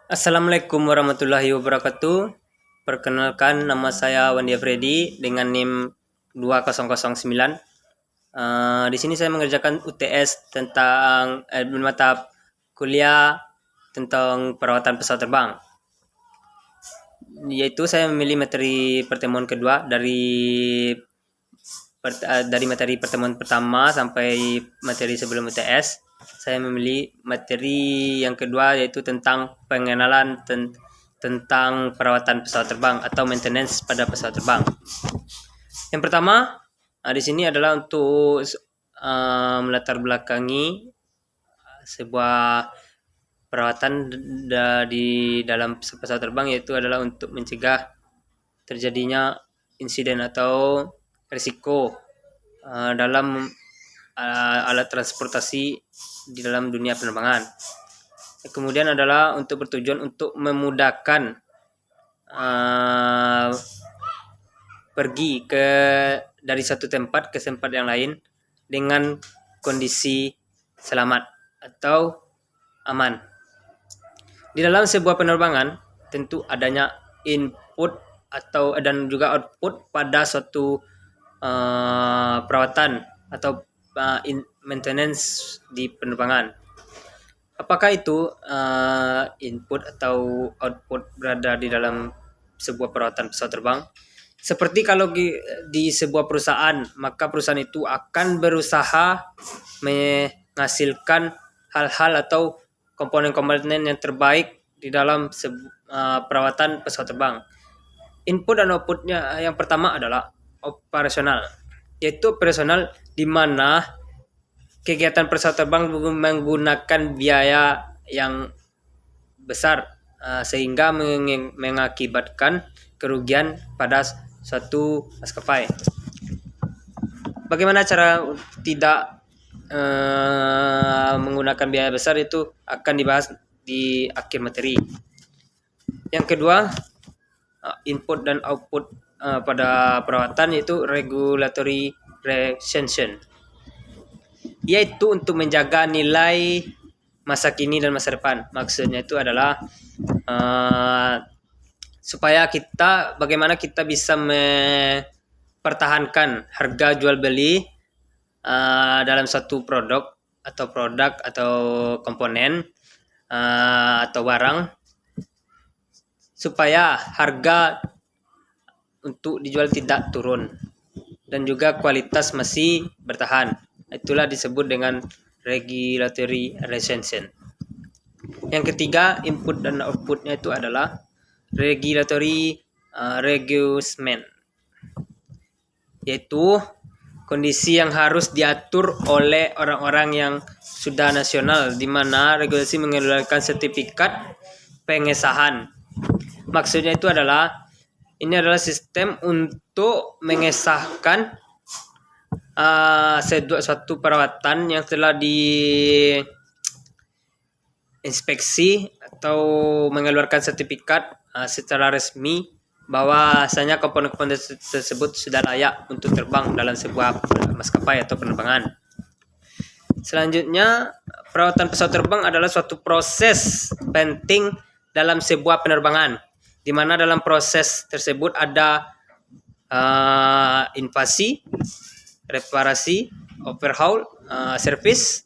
Assalamualaikum warahmatullahi wabarakatuh. Perkenalkan, nama saya Wandia Freddy dengan NIM 2009. Di sini saya mengerjakan UTS tentang mata kuliah tentang perawatan pesawat terbang. Yaitu saya memilih materi pertemuan kedua dari materi pertemuan pertama sampai materi sebelum UTS. Saya memilih materi yang kedua, yaitu tentang pengenalan tentang perawatan pesawat terbang atau maintenance pada pesawat terbang. Yang pertama di sini adalah untuk melatar belakangi sebuah perawatan di dalam pesawat terbang, yaitu adalah untuk mencegah terjadinya insiden atau risiko dalam alat transportasi di dalam dunia penerbangan. Kemudian adalah untuk bertujuan untuk memudahkan pergi dari satu tempat ke tempat yang lain dengan kondisi selamat atau aman. Di dalam sebuah penerbangan tentu adanya input dan juga output pada suatu perawatan atau maintenance di penerbangan. Apakah itu input atau output berada di dalam sebuah perawatan pesawat terbang? Seperti kalau di sebuah perusahaan, maka perusahaan itu akan berusaha menghasilkan hal-hal atau komponen-komponen yang terbaik di dalam perawatan pesawat terbang. Input dan outputnya yang pertama adalah operasional, yaitu operasional di mana kegiatan pesawat terbang menggunakan biaya yang besar sehingga mengakibatkan kerugian pada suatu maskapai. Bagaimana cara tidak menggunakan biaya besar itu akan dibahas di akhir materi. Yang kedua, input dan output pada perawatan, yaitu regulatory retention, yaitu untuk menjaga nilai masa kini dan masa depan. Maksudnya itu adalah supaya bagaimana kita bisa mempertahankan harga jual beli dalam satu produk atau komponen atau barang, supaya harga untuk dijual tidak turun dan juga kualitas masih bertahan. Itulah disebut dengan regulatory retention. Yang ketiga, input dan outputnya itu adalah regulatory regulation, yaitu kondisi yang harus diatur oleh orang-orang yang sudah nasional, di mana regulasi mengeluarkan sertifikat pengesahan. Maksudnya itu adalah ini adalah sistem untuk mengesahkan suatu perawatan yang telah diinspeksi atau mengeluarkan sertifikat secara resmi bahwasanya komponen-komponen tersebut sudah layak untuk terbang dalam sebuah maskapai atau penerbangan. Selanjutnya, perawatan pesawat terbang adalah suatu proses penting dalam sebuah penerbangan, di mana dalam proses tersebut ada invasi, reparasi, overhaul, service,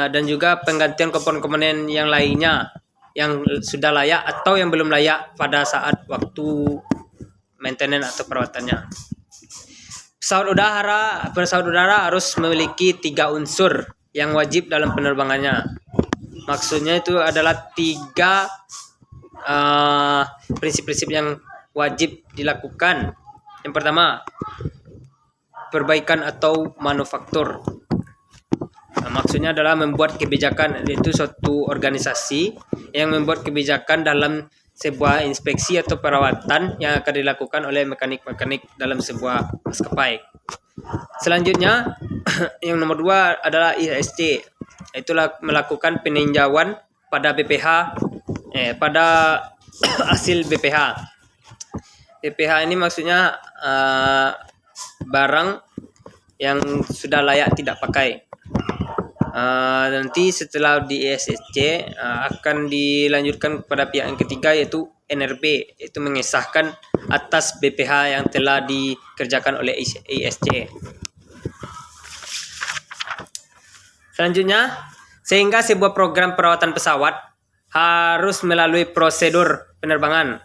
dan juga penggantian komponen-komponen yang lainnya yang sudah layak atau yang belum layak pada saat waktu maintenance atau perawatannya. Pesawat udara harus memiliki 3 unsur yang wajib dalam penerbangannya. Maksudnya itu adalah 3 prinsip-prinsip yang wajib dilakukan. Yang pertama, perbaikan atau manufaktur. Maksudnya adalah membuat kebijakan, yaitu suatu organisasi yang membuat kebijakan dalam sebuah inspeksi atau perawatan yang akan dilakukan oleh mekanik-mekanik dalam sebuah maskapai. Selanjutnya, yang nomor 2 adalah ISC, itulah melakukan peninjauan pada BPH, pada hasil BPH. BPH ini maksudnya barang yang sudah layak tidak pakai. Nanti setelah di ESC akan dilanjutkan kepada pihak yang ketiga, yaitu NRB, itu mengesahkan atas BPH yang telah dikerjakan oleh ESC. Selanjutnya, sehingga sebuah program perawatan pesawat harus melalui prosedur penerbangan.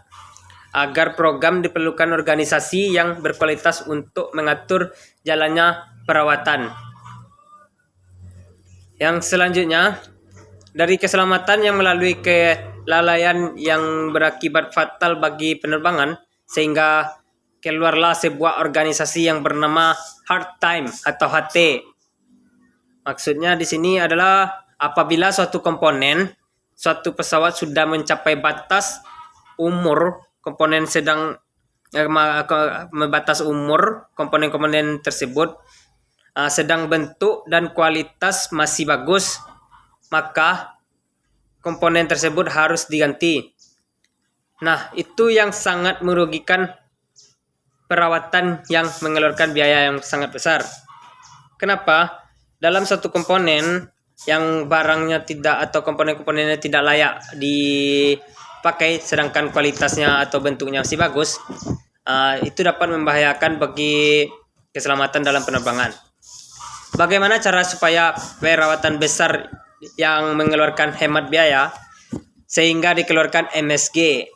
Agar program diperlukan organisasi yang berkualitas untuk mengatur jalannya perawatan. Yang selanjutnya, dari keselamatan yang melalui kelalaian yang berakibat fatal bagi penerbangan, sehingga keluarlah sebuah organisasi yang bernama Hard Time atau HT. Maksudnya di sini adalah apabila suatu komponen suatu pesawat sudah mencapai batas umur, komponen sedang batas umur komponen-komponen tersebut sedang bentuk dan kualitas masih bagus, maka komponen tersebut harus diganti. Nah, itu yang sangat merugikan perawatan yang mengeluarkan biaya yang sangat besar. Kenapa? Dalam satu komponen yang barangnya tidak atau komponen-komponennya tidak layak dipakai sedangkan kualitasnya atau bentuknya masih bagus, itu dapat membahayakan bagi keselamatan dalam penerbangan. Bagaimana cara supaya perawatan besar yang mengeluarkan hemat biaya sehingga dikeluarkan MSG?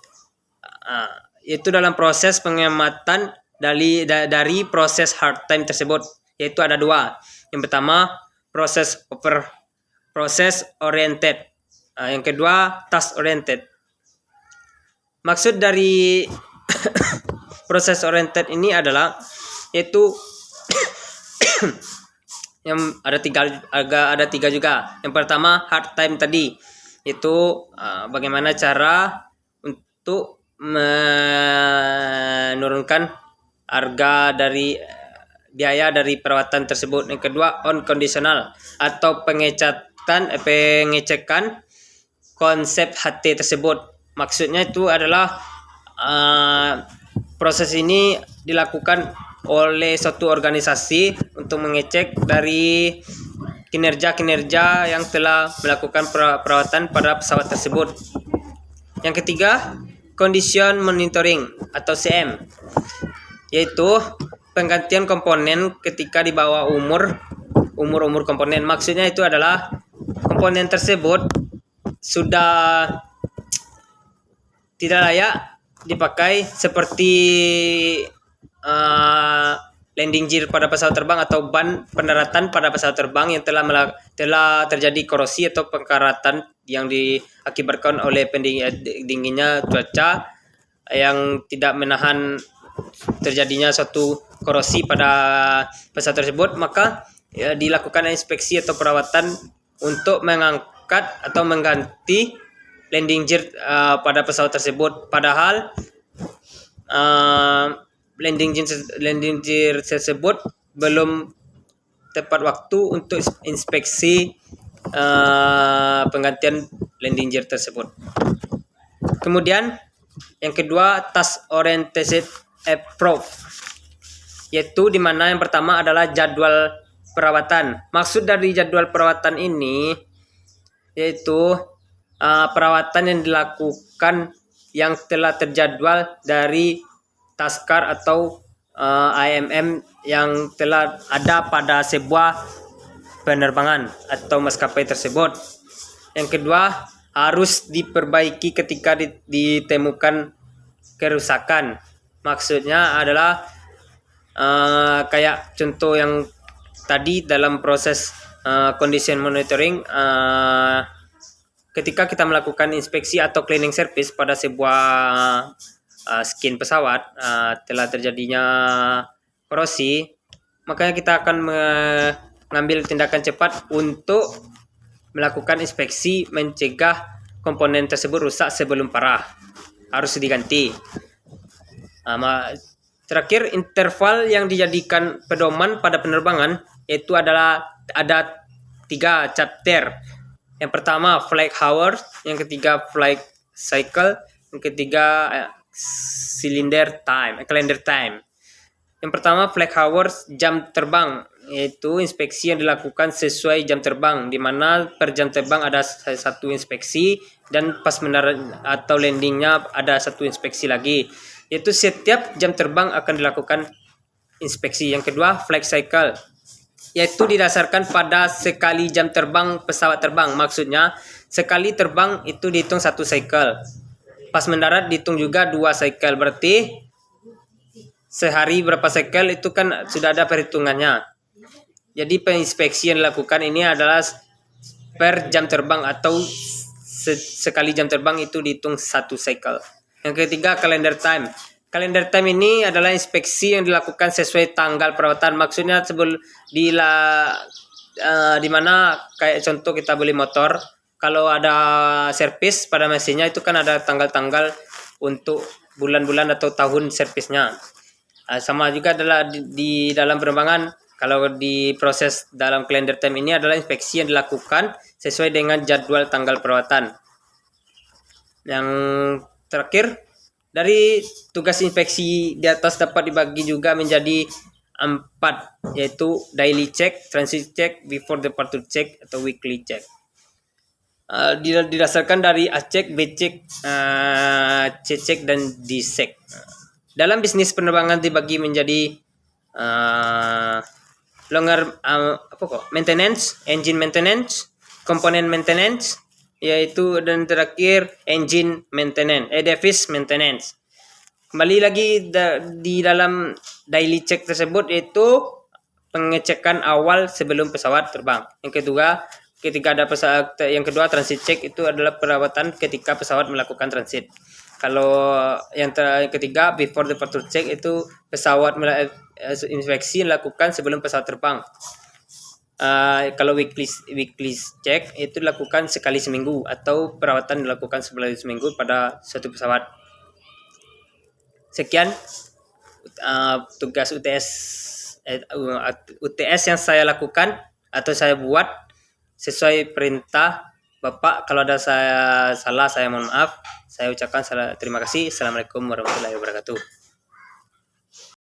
Itu dalam proses penghematan dari proses hard time tersebut, yaitu ada dua. Yang pertama, proses oriented. Yang kedua, task oriented. Maksud dari proses oriented ini adalah yaitu yang ada tiga juga. Yang pertama, hard time tadi, itu bagaimana cara untuk menurunkan harga dari biaya dari perawatan tersebut. Yang kedua, on conditional atau pengecekan konsep HT tersebut. Maksudnya itu adalah proses ini dilakukan oleh suatu organisasi untuk mengecek dari kinerja yang telah melakukan perawatan pada pesawat tersebut. Yang ketiga, condition monitoring atau CM, yaitu penggantian komponen ketika di bawah umur komponen. Maksudnya itu adalah komponen tersebut sudah tidak layak dipakai, seperti landing gear pada pesawat terbang atau ban pendaratan pada pesawat terbang yang telah terjadi korosi atau pengkaratan yang diakibatkan oleh dinginnya cuaca yang tidak menahan terjadinya suatu korosi pada pesawat tersebut, maka dilakukan inspeksi atau perawatan untuk mengangkat atau mengganti landing gear pada pesawat tersebut. Padahal landing gear tersebut belum tepat waktu untuk inspeksi penggantian landing gear tersebut. Kemudian yang kedua, task oriented approach, yaitu di mana yang pertama adalah jadwal perawatan. Maksud dari jadwal perawatan ini yaitu perawatan yang dilakukan yang telah terjadwal dari taskar atau IMM yang telah ada pada sebuah penerbangan atau maskapai tersebut. Yang kedua, harus diperbaiki ketika ditemukan kerusakan. Maksudnya adalah kayak contoh yang tadi dalam proses condition monitoring, ketika kita melakukan inspeksi atau cleaning service pada sebuah skin pesawat telah terjadinya korosi, makanya kita akan mengambil tindakan cepat untuk melakukan inspeksi mencegah komponen tersebut rusak sebelum parah, harus diganti. Terakhir, interval yang dijadikan pedoman pada penerbangan yaitu adalah ada 3 chapter. Yang pertama flight hours, yang ketiga flight cycle, yang ketiga calendar time. Yang pertama flight hours, jam terbang. yaitu inspeksi yang dilakukan sesuai jam terbang, di mana per jam terbang ada satu inspeksi dan pas mendarat atau landingnya ada satu inspeksi lagi. Yaitu setiap jam terbang akan dilakukan inspeksi. Yang kedua, flight cycle, yaitu didasarkan pada sekali jam terbang pesawat terbang. Maksudnya sekali terbang itu dihitung satu cycle, pas mendarat dihitung juga 2 cycle, berarti sehari berapa cycle itu kan sudah ada perhitungannya. Jadi penginspeksi yang dilakukan ini adalah per jam terbang atau sekali jam terbang itu dihitung satu cycle. Yang ketiga, calendar time. Calendar time ini adalah inspeksi yang dilakukan sesuai tanggal perawatan. Maksudnya di mana kayak contoh kita beli motor, kalau ada servis pada mesinnya itu kan ada tanggal-tanggal untuk bulan-bulan atau tahun servisnya. Sama juga adalah di dalam penerbangan, kalau di proses dalam calendar time ini adalah inspeksi yang dilakukan sesuai dengan jadwal tanggal perawatan. Yang terakhir, dari tugas inspeksi di atas dapat dibagi juga menjadi 4, yaitu daily check, transit check, before departure check, atau weekly check. Didasarkan dari A check, B check, C check, dan D check. Dalam bisnis penerbangan dibagi menjadi maintenance, engine maintenance, component maintenance, yaitu, dan terakhir engine maintenance, device maintenance. Kembali lagi di dalam daily check tersebut, yaitu pengecekan awal sebelum pesawat terbang. Yang kedua transit check, itu adalah perawatan ketika pesawat melakukan transit. Kalau yang ketiga before departure check, itu pesawat inspeksi dilakukan sebelum pesawat terbang. Kalau weekly check itu dilakukan sekali seminggu, atau perawatan dilakukan sekali seminggu pada suatu pesawat. Sekian tugas UTS yang saya lakukan atau saya buat sesuai perintah Bapak. Kalau ada saya salah, saya mohon maaf. Saya ucapkan terima kasih. Assalamualaikum warahmatullahi wabarakatuh.